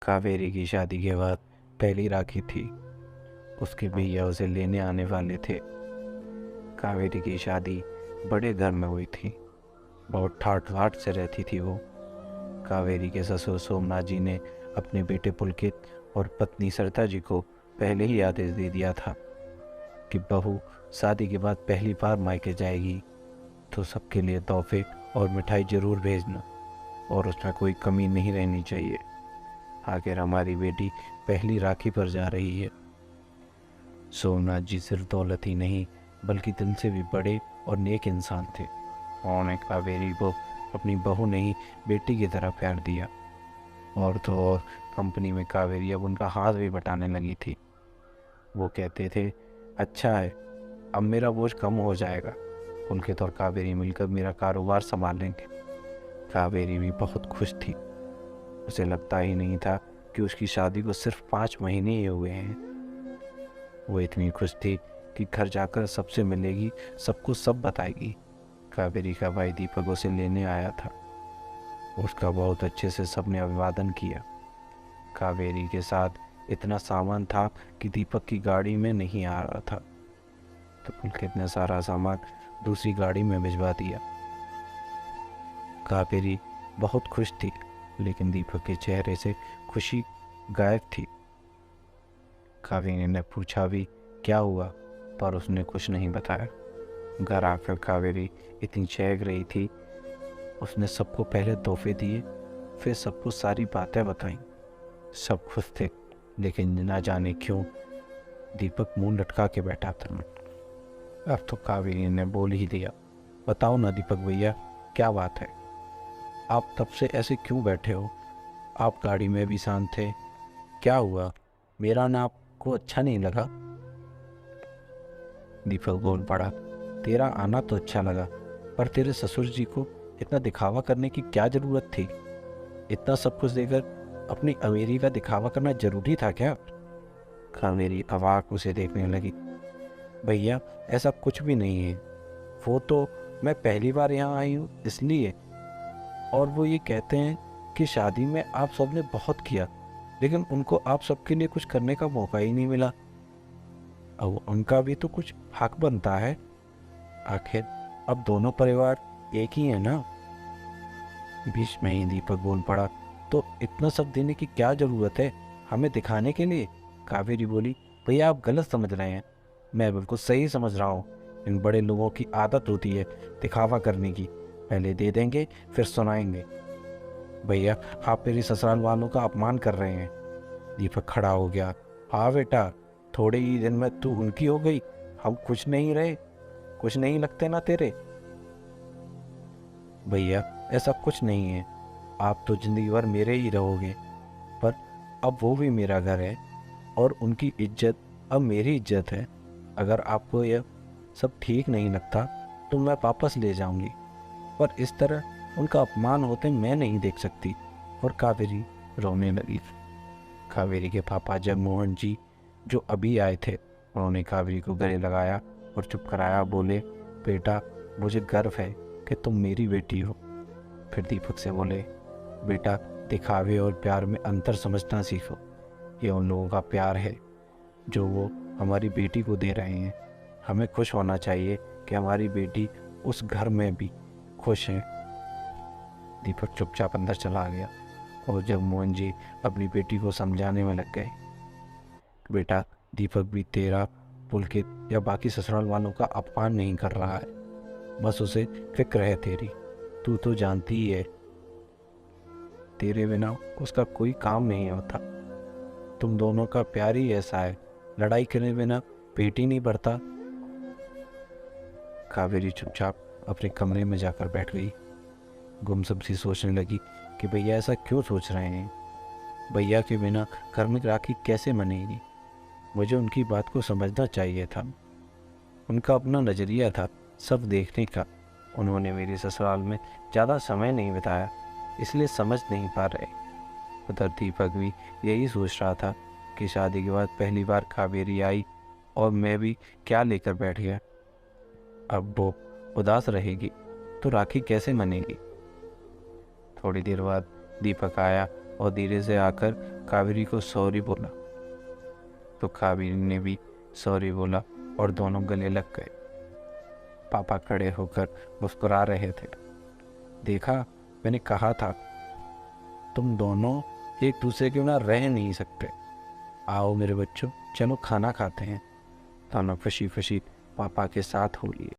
कावेरी की शादी के बाद पहली राखी थी। उसके भैया उसे लेने आने वाले थे। कावेरी की शादी बड़े घर में हुई थी। बहुत ठाठ बाट से रहती थी वो। कावेरी के ससुर सोमनाथ जी ने अपने बेटे पुलकित और पत्नी सरिता जी को पहले ही आदेश दे दिया था कि बहू शादी के बाद पहली बार मायके जाएगी तो सबके लिए तोहफे और मिठाई जरूर भेजना और उसमें कोई कमी नहीं रहनी चाहिए। आखिर हमारी बेटी पहली राखी पर जा रही है। सोमनाथ जी सिर्फ दौलत ही नहीं बल्कि दिल से भी बड़े और नेक इंसान थे। उन्होंने कावेरी को अपनी बहू नहीं बेटी की तरह प्यार दिया। और तो और कंपनी में कावेरी अब उनका हाथ भी बटाने लगी थी। वो कहते थे, अच्छा है अब मेरा बोझ कम हो जाएगा, पुलकित और कावेरी मिलकर मेरा कारोबार संभालेंगे। कावेरी भी बहुत खुश थी। उसे लगता ही नहीं था कि उसकी शादी को सिर्फ 5 महीने ही हुए हैं। वो इतनी खुश थी कि घर जाकर सबसे मिलेगी, सबको सब बताएगी। कावेरी का भाई दीपक उसे लेने आया था। उसका बहुत अच्छे से सबने अभिवादन किया। कावेरी के साथ इतना सामान था कि दीपक की गाड़ी में नहीं आ रहा था, तो पुलकित ने सारा सामान दूसरी गाड़ी में भिजवा दिया। कावेरी बहुत खुश थी, लेकिन दीपक के चेहरे से खुशी गायब थी। कावेरी ने पूछा भी क्या हुआ, पर उसने कुछ नहीं बताया। घर आकर कावेरी इतनी चहक रही थी। उसने सबको पहले तोहफे दिए, फिर सबको सारी बातें बताईं। सब खुश थे, लेकिन ना जाने क्यों दीपक मुंह लटका के बैठा था। अब तो कावेरी ने बोल ही दिया, बताओ ना दीपक भैया, क्या बात है? आप तब से ऐसे क्यों बैठे हो? आप गाड़ी में भी शांत थे, क्या हुआ? मेरा ना आपको अच्छा नहीं लगा? दीपक बोल पड़ा, तेरा आना तो अच्छा लगा, पर तेरे ससुर जी को इतना दिखावा करने की क्या जरूरत थी? इतना सब कुछ देकर अपनी अमीरी का दिखावा करना जरूरी था क्या? कावेरी अवाक उसे देखने लगी। भैया ऐसा कुछ भी नहीं है, वो तो मैं पहली बार यहाँ आई हूँ इसलिए। और वो ये कहते हैं कि शादी में आप सबने बहुत किया, लेकिन उनको आप सबके लिए कुछ करने का मौका ही नहीं मिला। अब उनका भी तो कुछ हक बनता है। आखिर अब दोनों परिवार एक ही है ना? बीच में ही दीपक बोल पड़ा, तो इतना सब देने की क्या जरूरत है हमें दिखाने के लिए? कावेरी बोली, भैया आप गलत समझ रहे हैं, मैं बिल्कुल सही समझ रहा हूँ। इन बड़े लोगों की आदत होती है दिखावा करने की, पहले दे देंगे फिर सुनाएंगे। भैया आप मेरी ससुराल वालों का अपमान कर रहे हैं। दीपक खड़ा हो गया, हाँ बेटा, थोड़े ही दिन में तू उनकी हो गई, हम कुछ नहीं रहे, कुछ नहीं लगते ना तेरे? भैया ऐसा कुछ नहीं है, आप तो जिंदगी भर मेरे ही रहोगे, पर अब वो भी मेरा घर है और उनकी इज्जत अब मेरी इज्जत है। अगर आपको यह सब ठीक नहीं लगता तो मैं वापस ले जाऊंगी, पर इस तरह उनका अपमान होते मैं नहीं देख सकती। और कावेरी रोने लगी। कावेरी के पापा जगमोहन जी जो अभी आए थे, उन्होंने कावेरी को गले लगाया और चुप कराया। बोले, बेटा मुझे गर्व है कि तुम मेरी बेटी हो। फिर दीपक से बोले, बेटा दिखावे और प्यार में अंतर समझना सीखो। ये उन लोगों का प्यार है जो वो हमारी बेटी को दे रहे हैं। हमें खुश होना चाहिए कि हमारी बेटी उस घर में भी खुश है। दीपक चुपचाप अंदर चला गया और जगमोहन जी अपनी बेटी को समझाने में लग गए। बेटा दीपक भी तेरा, पुलकित या बाकी ससुराल वालों का अपमान नहीं कर रहा है, बस उसे फिक्र है तेरी। तू तो जानती ही है, तेरे बिना उसका कोई काम नहीं होता। तुम दोनों का प्यार ही ऐसा है, लड़ाई करने बिना पेट ही नहीं भरता। कावेरी चुपचाप अपने कमरे में जाकर बैठ गई। गुमसुम सी सोचने लगी कि भैया ऐसा क्यों सोच रहे हैं। भैया के बिना घर में राखी कैसे मनेगी? मुझे उनकी बात को समझना चाहिए था। उनका अपना नज़रिया था सब देखने का। उन्होंने मेरे ससुराल में ज़्यादा समय नहीं बिताया, इसलिए समझ नहीं पा रहे। उधर दीपक भी यही सोच रहा था कि शादी के बाद पहली बार कावेरी आई और मैं भी क्या लेकर बैठ गया। अब वो उदास रहेगी तो राखी कैसे मनेगी? थोड़ी देर बाद दीपक आया और धीरे से आकर कावेरी को सॉरी बोला। तो कावेरी ने भी सॉरी बोला और दोनों गले लग गए। पापा खड़े होकर मुस्कुरा रहे थे। देखा, मैंने कहा था तुम दोनों एक दूसरे के बिना रह नहीं सकते। आओ मेरे बच्चों, चलो खाना खाते हैं। दोनों खुशी खुशी पापा के साथ हो लिए।